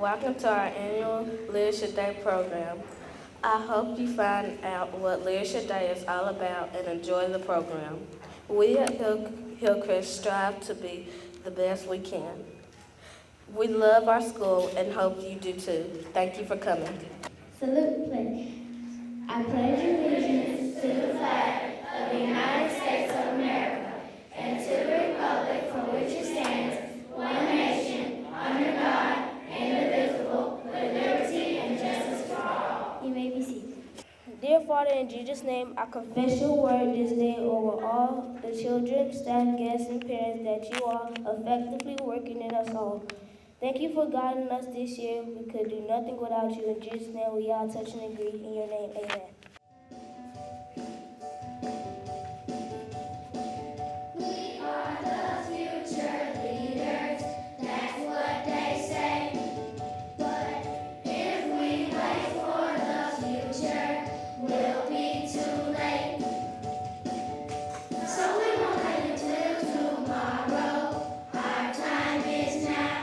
Welcome to our annual Leadership Day program. I hope you find out what Leadership Day is all about and enjoy the program. We at Hillcrest strive to be the best we can. We love our school and hope you do too. Thank you for coming. Salute pledge. I pledge allegiance to the flag of the United States of America and to the republic for which it stands, one nation, under God, indivisible, with liberty and justice for all. You may be seated. Dear Father, in Jesus' name, I confess your word this day over all the children, staff, guests, and parents that you are effectively working in us all. Thank you for guiding us this year. We could do nothing without you. In Jesus' name, we all touch and agree. In your name, amen. We are the future leaders, that's what they say. But if we wait for the future, we'll be too late. So we won't wait until tomorrow, our time is now.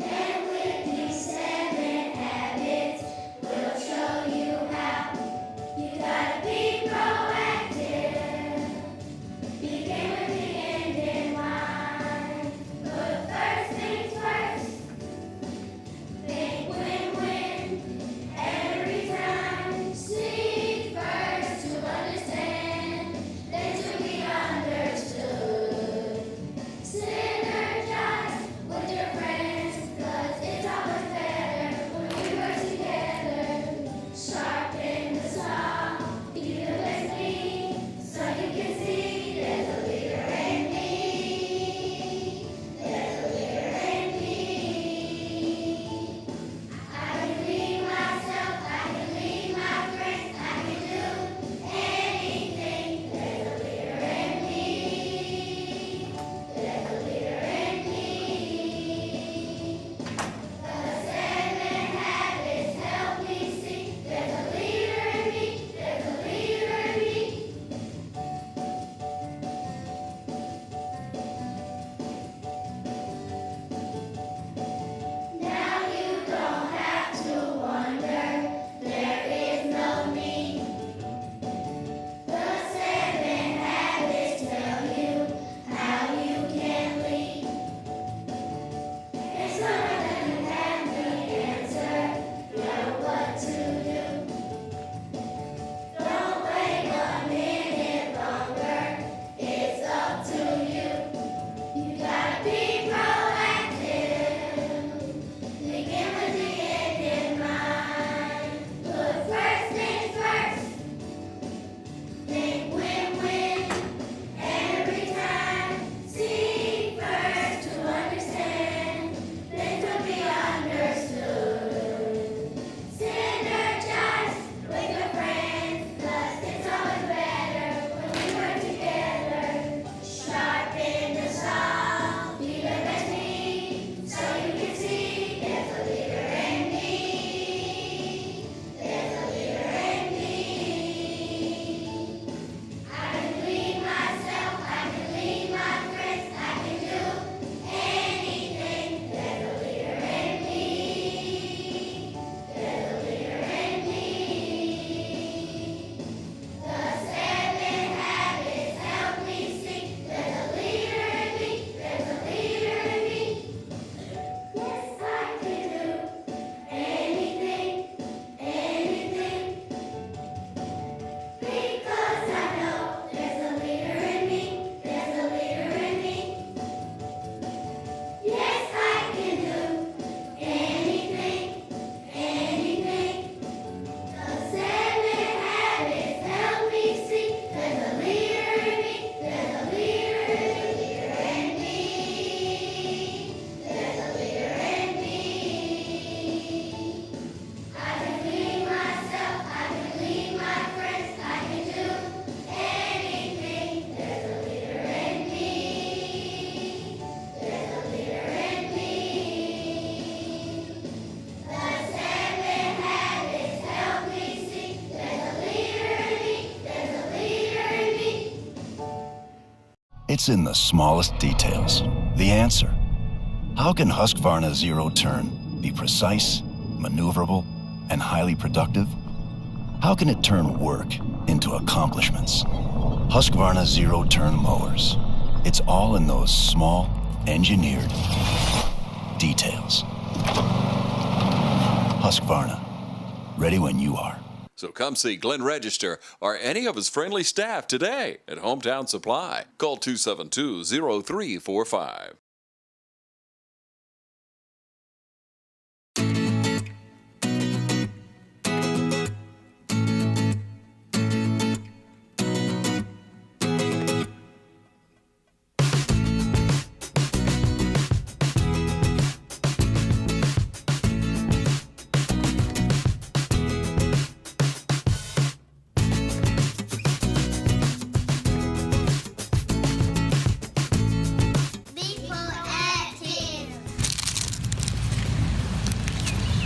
And with these 7 habits, we'll show you how. You gotta be proactive. Begin with the end in mind. Put first things first. Think win-win every time. Seek first to understand, then to be understood. Synergize with your friends, 'cause it's always better when we work together. Sharpen the saw, be the best me, so you can see there's a leader in me. There's a leader in me. I can lead myself, I can lead my friends, I can do anything. There's a leader in me. There's a leader in me. The 7 habits help me see. There's a leader in me. There's a leader in me. Now you don't have to wonder, there is no need. The 7 habits tell you how you can lead. It's not that you have the answer, you know what to do. Don't wait a minute longer, it's up to you. You gotta be proactive. Begin with the end in mind. Put first things first. Think win-win every time. Seek first to understand, then to be understood. Synergize with your friends, 'cause it's always better when we work together. Sharpen the saw, be the best me, so you can see there's a leader in me. There's a leader in me. I can lead myself, I can lead my friends, I can do anything. There's a leader in me. There's a leader in me. The 7 habits help me see. There's a leader in me. There's a leader in me. Yes, I can do anything, anything. Because I know there's a leader in me. There's a leader in me. Yes, I can do anything, anything. The 7 habits help me see. There's a leader in me. There's a leader in me. There's a leader in me. I can lead myself, I can lead my friends, I can do anything. There's a leader in me. There's a leader in me. The 7 habits help me see. There's a leader in me. There's a leader in me. It's in the smallest details. The answer. How can Husqvarna Zero Turn be precise, maneuverable, and highly productive? How can it turn work into accomplishments? Husqvarna Zero Turn mowers. It's all in those small, engineered details. Husqvarna. Ready when you are. So come see Glenn Register or any of his friendly staff today at Hometown Supply. Call 272-0345.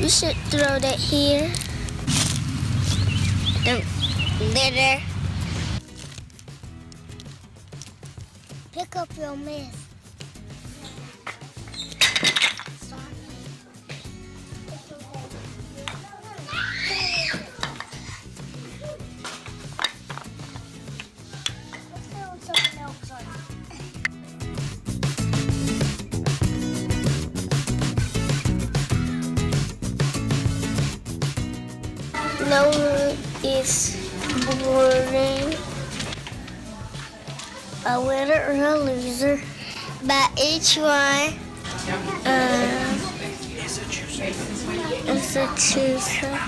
You should throw that here. The litter. Pick up your mess. No is boring. A winner or a loser. But each one is a chooser.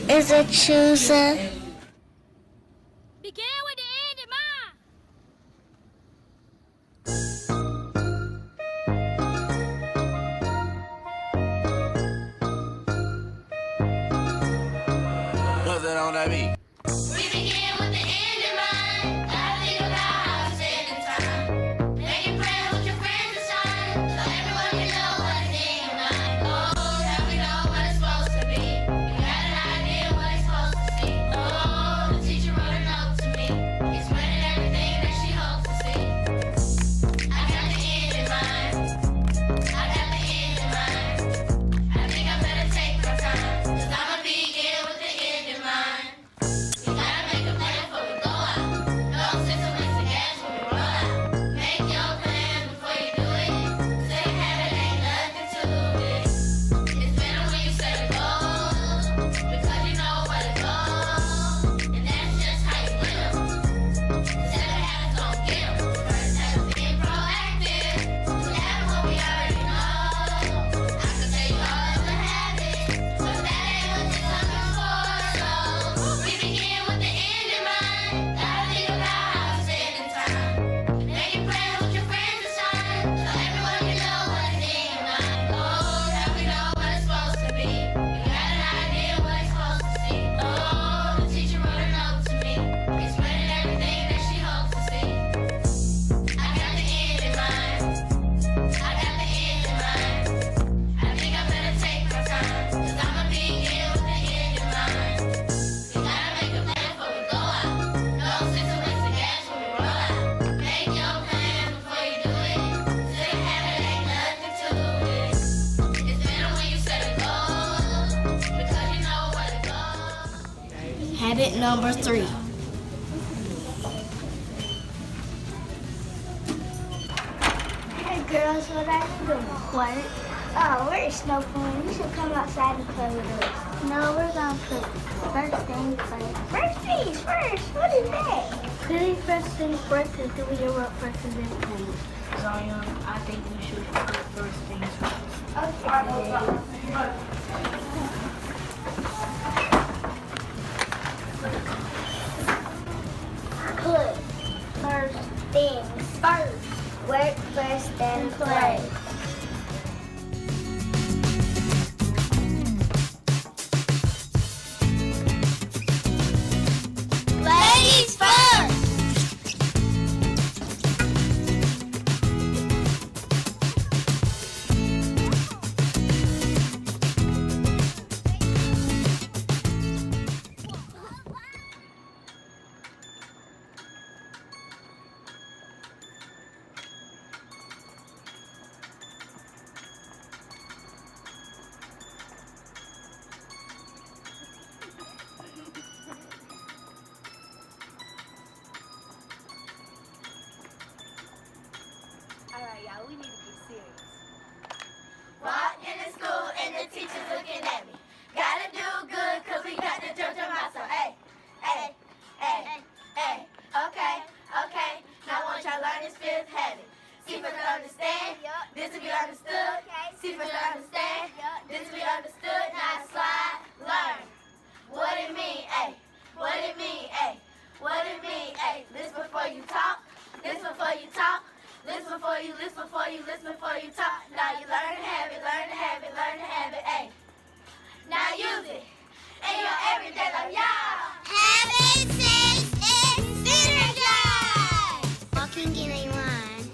Is a chooser. Begin with the end in mind. What's that on that beat? We begin with the end in mind. Gotta think about how to spend the time. Making friends with your friends this time, so everyone can know what's in your mind. Oh, now we know what it's supposed to be. You got an idea what it's supposed to see. Oh, the teacher wrote a note to me, explaining everything that she hopes to see. I got the end in mind. I got the end in mind. I think I better take my time, 'cause I'ma begin with the end in mind. You gotta make a plan before we go out. No sense of wasting gas when we roll out. Make your plan before you do it. Say habit ain't nothing to it. It's better when you set a goal, because you know where to go. And that's just how you win 'em. Set a habits, don't get 'em. First have being proactive. That's what we already know. I could tell you all of the habits, but that ain't what this song is for. So we begin with the end in mind. Gotta think about how to spend the time. Making friends with your friends this time, so everyone can know what's in your mind. Oh, now we know what it's supposed to be. You got an idea what it's supposed to see. Oh, the teacher wrote a note to me, explaining everything that she hopes to see. I got the end in mind. I got the end in mind. I think I better take my time, 'cause I'ma begin with the end in mind. You gotta make a plan before we go out. No sense of wasting gas when we roll out. Make your plan before you do it. Say habit ain't nothing to it. It's better when you set a goal, because you know where to go. Habit number 3. Hey girls, what are you doing? What? Oh, we're snow playing. We should come outside and play with us. No, we're gonna put first things first. First things first? What is that? Putting first things first is doing your work first and then playing. Zion, I think we should put first things first. Put first things first. Work first, then play. Ladies first. to be understood. C for to understand. This to be understood, not slide, learn. What it mean, ayy? What it mean, ayy? What it mean, ayy? Listen before you talk. Listen before you talk. Listen before you, listen before you, listen before you talk. Now you learn to have it, learn to have it, learn to have it, ayy. Now use it in your everyday life, y'all. Having sex is synergize. Walking in a line.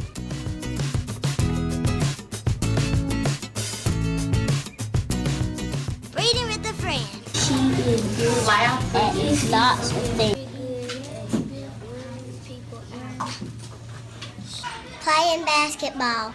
Reading with a friend. She is good at lots of things. Playing basketball.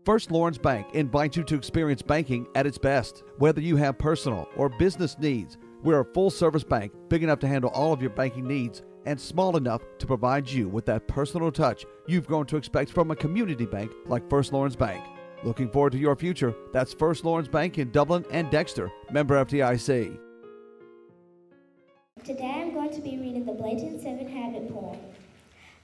First Lawrence Bank invites you to experience banking at its best. Whether you have personal or business needs, we're a full-service bank big enough to handle all of your banking needs and small enough to provide you with that personal touch you've grown to expect from a community bank like First Lawrence Bank. Looking forward to your future. That's First Lawrence Bank in Dublin and Dexter. Member FDIC. Today I'm going to be reading the Blatant 7 Habit poem.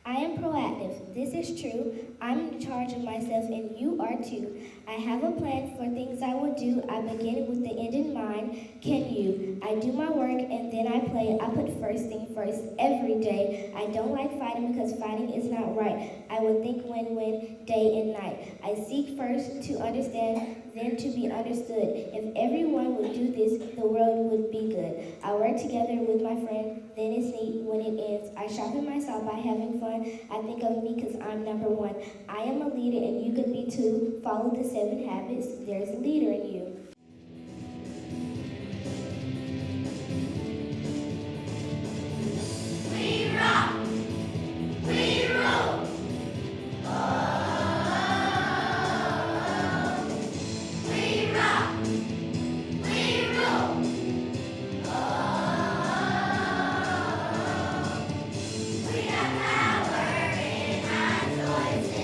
I am proactive. This is true. I'm in charge of myself and you are too. I have a plan for things I will do. I begin with the end in mind. Can you? I do my work and then I play. I put first thing first every day. I don't like fighting because fighting is not right. I would think win-win day and night. I seek first to understand, then to be understood. If everyone would do this, the world would be good. I work together with my friend, then it's neat when it ends. I sharpen myself by having fun. I think of me because I'm number one. I am a leader and you could be too. Follow the 7 habits. There's a leader in you. We rock. We roll. We rock. We roll. We have power in our choices.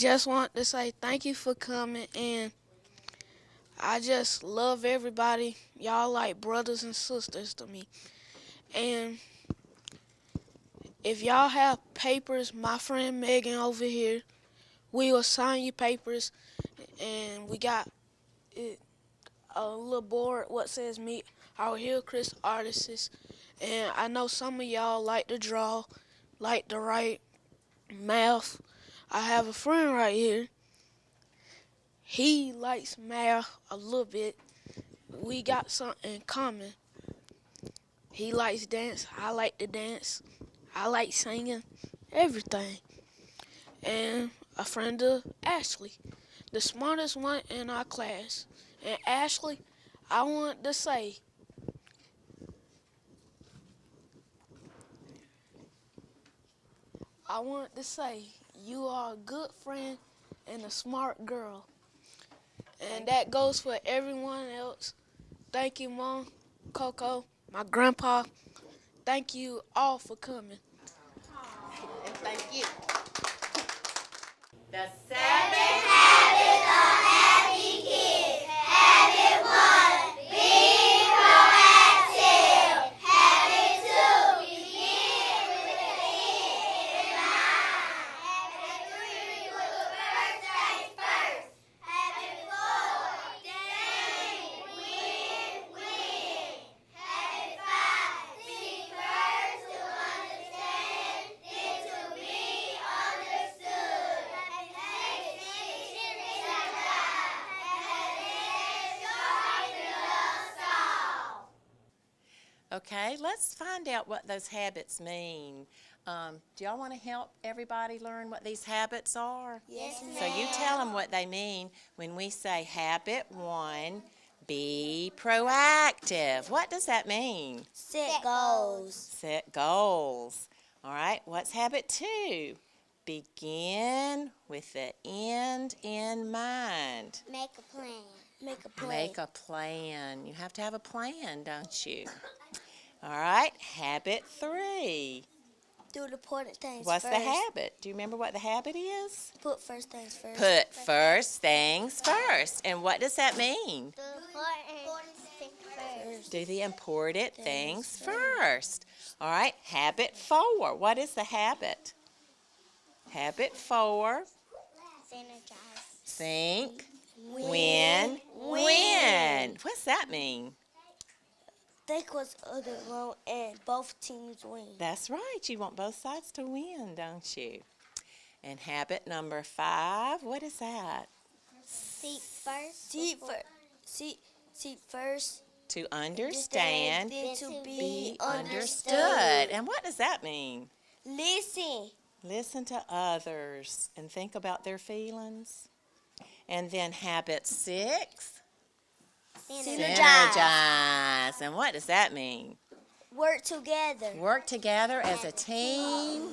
just want to say thank you for coming, and I just love everybody. Y'all like brothers and sisters to me. And if y'all have papers, my friend Megan over here, we will sign you papers, and we got it, a little board what says meet our Hillcrest artists. And I know some of y'all like to draw, like to write, math. I have a friend right here. He likes math a little bit. We got something in common. He likes dance. I like to dance. I like singing, everything. And a friend of Ashley, the smartest one in our class. And Ashley, I want to say, you are a good friend and a smart girl. And that goes for everyone else. Thank you, Mom, Coco, my grandpa. Thank you all for coming. And thank you. The 7 habits of happy kids. Habit 1, be proactive. Habit 2, begin with the end in mind. Habit 3, put the first things first. Habit 4, gain, win. Habit 5, seek first to understand, then to be understood. Habit 6, Okay, let's find out what those habits mean. Do y'all want to help everybody learn what these habits are? Yes, ma'am. So you tell them what they mean when we say habit 1, be proactive. What does that mean? Set goals. Set goals. All right, what's habit 2? Begin with the end in mind. Make a plan. Make a plan. You have to have a plan, don't you? All right, habit 3. Do the important things What's first. the habit? Do you remember what the habit is? Put first things first. Put first things first. And what does that mean? Do the important things first. Do the important things first. All right, habit 4. What is the habit? Habit 4. Synergize. Think, win. What's that mean? Think what's other wrong and both teams win. That's right. You want both sides to win, don't you? And habit number 5, what is that? Seek first. Seek first. To understand, Then to be understood. understood. And what does that mean? Listen. Listen to others and think about their feelings. And then habit 6, synergize. And what does that mean? Work together. Work together as a team.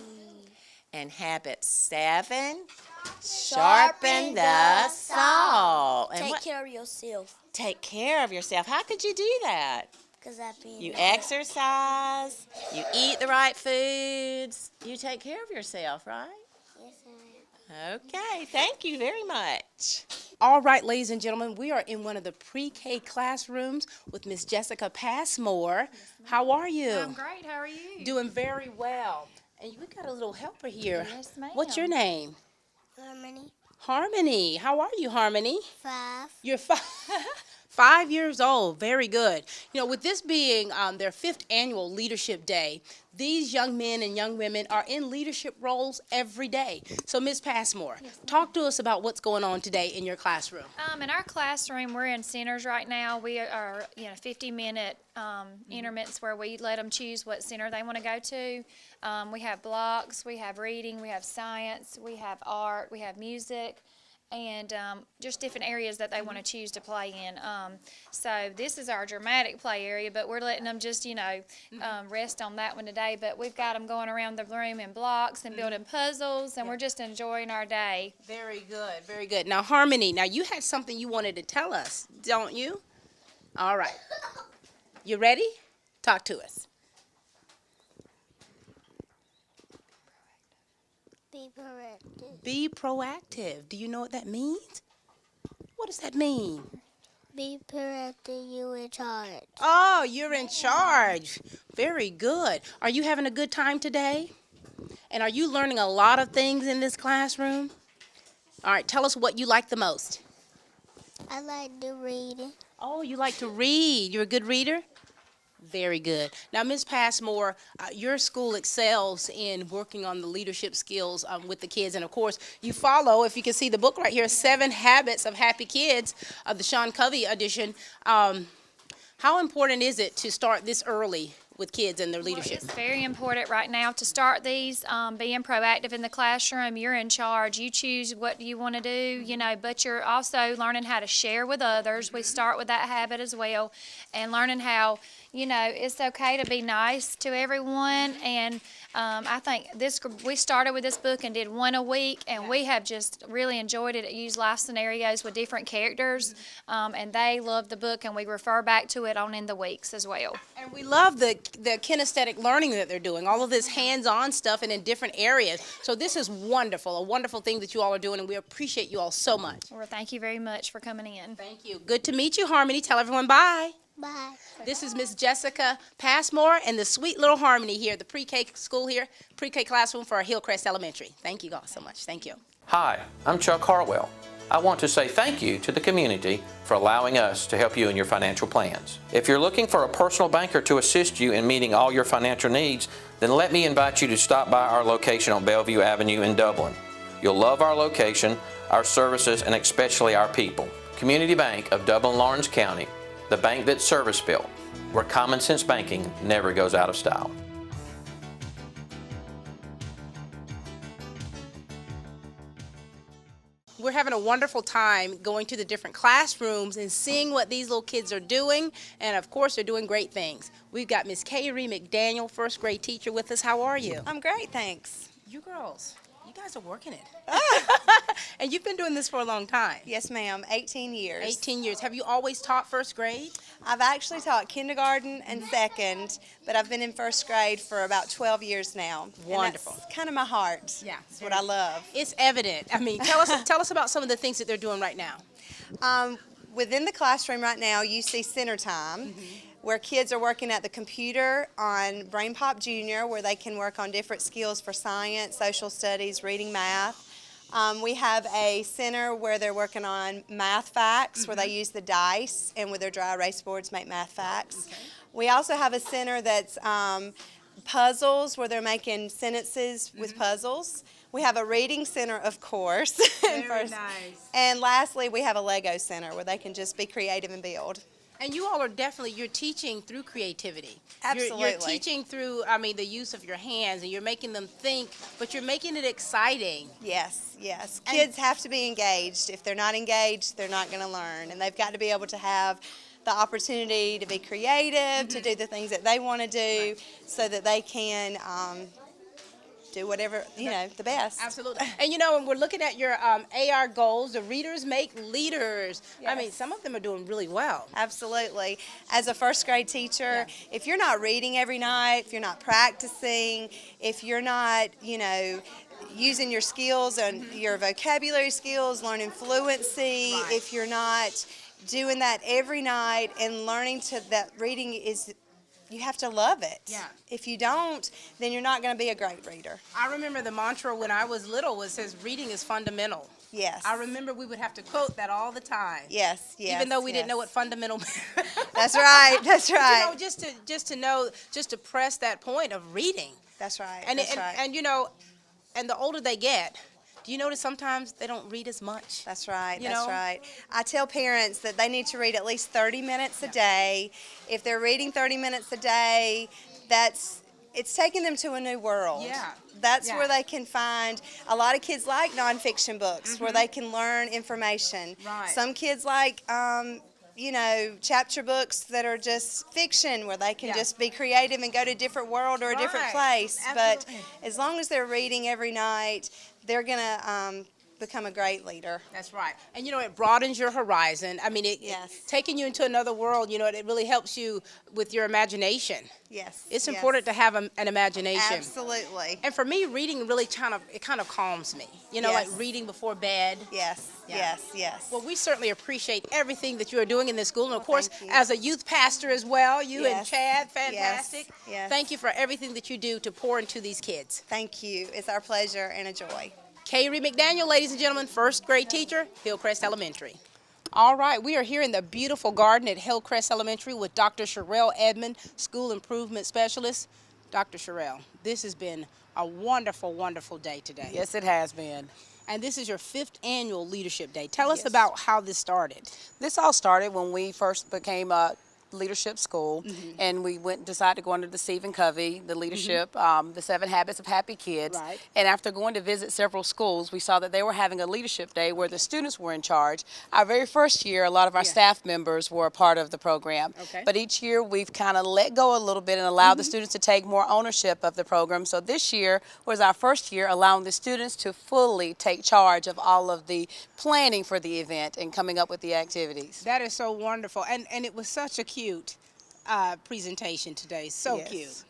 And habit 7, sharpen the saw. And Take care of yourself. Take care of yourself. How could you do that? Because I've been. You exercise, you eat the right foods, you take care of yourself, right? Yes, ma'am. Okay, thank you very much. All right, ladies and gentlemen, we are in one of the pre-K classrooms with Miss Jessica Passmore. How are you? I'm great. How are you? Doing very well. And we got a little helper here. Yes, ma'am. What's your name? Harmony. Harmony. How are you, Harmony? 5. You're 5 years old. Very good. You know, with this being their 5th annual Leadership Day, these young men and young women are in leadership roles every day. So, Ms. Passmore, talk to us about what's going on today in your classroom. In our classroom, we're in centers right now. We are, 50-minute intermits where we let them choose what center they want to go to. We have blocks, we have reading, we have science, we have art, we have music, and just different areas that they want to choose to play in. So this is our dramatic play area, but we're letting them just, rest on that one today. But we've got them going around the room in blocks and building puzzles, and we're just enjoying our day. Very good, very good. Now, Harmony, now you had something you wanted to tell us, don't you? All right. You ready? Talk to us. Be proactive. Be proactive. Do you know what that means? What does that mean? Be proactive, you in charge. Oh, you're in charge. Very good. Are you having a good time today? And are you learning a lot of things in this classroom? All right, tell us what you like the most. I like to read it. Oh, you like to read. You're a good reader? Very good. Now, Ms. Passmore, your school excels in working on the leadership skills with the kids. And, of course, you follow, if you can see the book right here, 7 Habits of Happy Kids, the Sean Covey edition. How important is it to start this early with kids and their leadership? It's very important right now to start these, being proactive in the classroom. You're in charge. You choose what you want to do, you know, but you're also learning how to share with others. We start with that habit as well, and learning how, you know, it's okay to be nice to everyone. And I think we started with this book and did one a week, and we have just really enjoyed it. It used life scenarios with different characters, and they loved the book, and we refer back to it in the weeks as well. And we love the kinesthetic learning that they're doing, all of this hands-on stuff and in different areas. So this is wonderful, a wonderful thing that you all are doing, and we appreciate you all so much. Well, thank you very much for coming in. Thank you. Good to meet you, Harmony. Tell everyone bye. Bye. This is Miss Jessica Passmore and the sweet little Harmony here, the pre-K school here, pre-K classroom for Hillcrest Elementary. Thank you all so much. Thank you. Hi, I'm Chuck Hartwell. I want to say thank you to the community for allowing us to help you in your financial plans. If you're looking for a personal banker to assist you in meeting all your financial needs, then let me invite you to stop by our location on Bellevue Avenue in Dublin. You'll love our location, our services, and especially our people. Community Bank of Dublin-Lawrence County, the bank that's service-built, where common sense banking never goes out of style. We're having a wonderful time going to the different classrooms and seeing what these little kids are doing, and of course they're doing great things. We've got Miss Kayrie McDaniel, first grade teacher, with us. How are you? I'm great, thanks. You girls, you guys are working it. And you've been doing this for a long time. Yes, ma'am, 18 years. 18 years. Have you always taught first grade? I've actually taught kindergarten and second, but I've been in first grade for about 12 years now. Wonderful. And that's kind of my heart. Yeah. It's what I love. It's evident. I mean, tell us about some of the things that they're doing right now. Within the classroom right now, you see center time, where kids are working at the computer on Brain Pop Junior, where they can work on different skills for science, social studies, reading, math. We have a center where they're working on math facts, where they use the dice and with their dry erase boards make math facts. Okay. We also have a center that's puzzles, where they're making sentences with puzzles. We have a reading center, of course. Very nice. And lastly, we have a Lego center where they can just be creative and build. And you all are definitely, you're teaching through creativity. Absolutely. You're teaching through, the use of your hands, and you're making them think, but you're making it exciting. Yes, yes. Kids have to be engaged. If they're not engaged, they're not going to learn. And they've got to be able to have the opportunity to be creative, to do the things that they want to do, so that they can do whatever, the best. Absolutely. And when we're looking at your AR goals, the readers make leaders. Yes. I mean, some of them are doing really well. Absolutely. As a first grade teacher, if you're not reading every night, if you're not practicing, if you're not, using your skills and your vocabulary skills, learning fluency, if you're not doing that every night and learning that reading is, you have to love it. Yeah. If you don't, then you're not going to be a great reader. I remember the mantra when I was little says reading is fundamental. Yes. I remember we would have to quote that all the time. Yes, yes. Even though we didn't know what fundamental meant. That's right, that's right. Just to know, just to press that point of reading. That's right, And right. And the older they get, do you notice sometimes they don't read as much? That's right, that's right. I tell parents that they need to read at least 30 minutes a day. If they're reading 30 minutes a day, it's taking them to a new world. Yeah. That's where they can find, a lot of kids like nonfiction books, where they can learn information. Right. Some kids like, chapter books that are just fiction, where they can just be creative and go to a different world or a different place. Absolutely. But as long as they're reading every night, they're going to become a great leader. That's right. And you know, it broadens your horizon. I mean, taking you into another world, you know, it really helps you with your imagination. Yes. It's important to have an imagination. Absolutely. And for me, reading really kind of calms me. You know, like reading before bed. Yes. Yes. Well, we certainly appreciate everything that you are doing in this school. And of course, as a youth pastor as well, you and Chad, fantastic. Yes. Thank you for everything that you do to pour into these kids. Thank you. It's our pleasure and a joy. Kayrie McDaniel, ladies and gentlemen, first grade teacher, Hillcrest Elementary. All right, we are here in the beautiful garden at Hillcrest Elementary with Dr. Sherelle Edmond, School Improvement Specialist. Dr. Sherelle, this has been a wonderful, wonderful day today. Yes, it has been. And this is your 5th annual Leadership Day. Tell us about how this started. This all started when we first became a leadership school, and we decided to go under the Stephen Covey, the leadership, the 7 Habits of Happy Kids. Right. And after going to visit several schools, we saw that they were having a leadership day where the students were in charge. Our very first year, a lot of our staff members were a part of the program. Okay. But each year we've kind of let go a little bit and allowed the students to take more ownership of the program. So this year was our first year allowing the students to fully take charge of all of the planning for the event and coming up with the activities. That is so wonderful. And it was such a cute presentation today. So cute.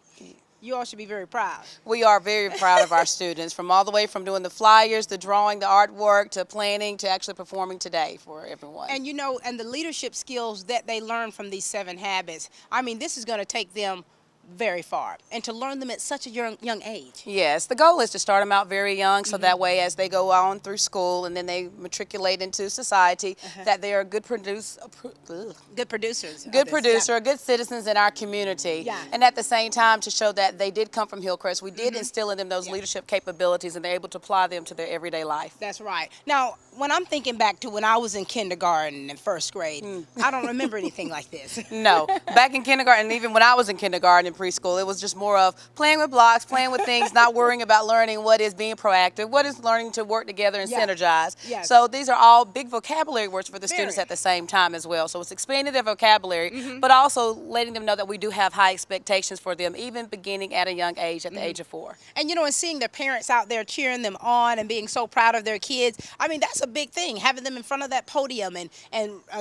You all should be very proud. We are very proud of our students, from all the way from doing the flyers, the drawing, the artwork, to planning, to actually performing today for everyone. And you know, and the leadership skills that they learn from these 7 habits, I mean, this is going to take them very far, and to learn them at such a young age. Yes, the goal is to start them out very young, so that way as they go on through school and then they matriculate into society, that they are good producers, good citizens in our community. And at the same time, to show that they did come from Hillcrest, we did instill in them those leadership capabilities, and they're able to apply them to their everyday life. That's right. Now, when I'm thinking back to when I was in kindergarten and 1st grade, I don't remember anything like this. No, back in kindergarten, and even when I was in kindergarten and preschool, it was just more of playing with blocks, playing with things, not worrying about learning what is being proactive, what is learning to work together and synergize. So these are all big vocabulary words for the students at the same time as well. So it's expanding their vocabulary, but also letting them know that we do have high expectations for them, even beginning at a young age, at the age of 4. And you know, and seeing their parents out there cheering them on and being so proud of their kids, I mean, that's a big thing, having them in front of that podium and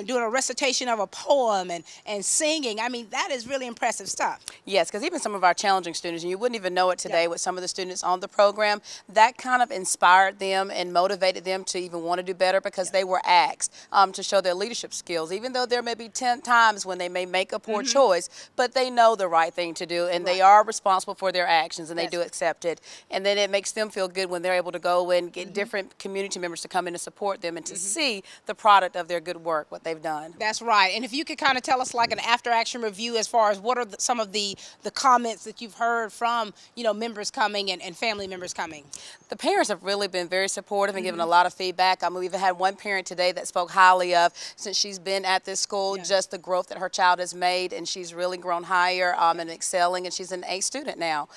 doing a recitation of a poem and singing. I mean, that is really impressive stuff. Yes, because even some of our challenging students, and you wouldn't even know it today with some of the students on the program, that kind of inspired them and motivated them to even want to do better, because they were asked to show their leadership skills, even though there may be 10 times when they may make a poor choice, but they know the right thing to do, and they are responsible for their actions, and they do accept it. And then it makes them feel good when they're able to go and get different community members to come in and support them and to see the product of their good work, what they've done. That's right. And if you could kind of tell us like an after-action review as far as what are some of the comments that you've heard from, you know, members coming and family members coming. The parents have really been very supportive and given a lot of feedback. I mean, we've had one parent today that spoke highly of, since she's been at this school, just the growth that her child has made, and she's really grown higher and excelling, and she's an A student now.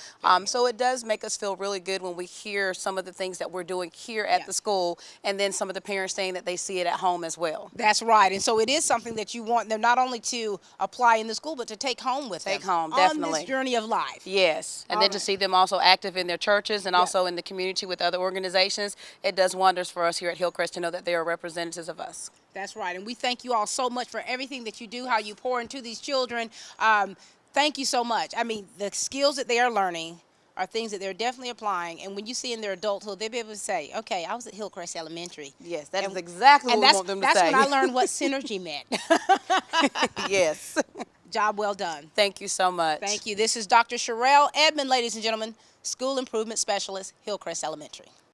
So it does make us feel really good when we hear some of the things that we're doing here at the school, and then some of the parents saying that they see it at home as well. That's right. And so it is something that you want them not only to apply in the school, but to take home with them. Take home, definitely. On this journey of life. Yes. And then to see them also active in their churches and also in the community with other organizations, it does wonders for us here at Hillcrest to know that they are representatives of us. That's right. And we thank you all so much for everything that you do, how you pour into these children. Thank you so much. I mean, the skills that they are learning are things that they're definitely applying, and when you see in their adulthood, they'll be able to say, okay, I was at Hillcrest Elementary. Yes, that is exactly what we want them to say. That's when I learned what synergy meant. Yes. Job well done. Thank you so much. Thank you. This is Dr. Sherelle Edmond, ladies and gentlemen, School Improvement Specialist, Hillcrest Elementary.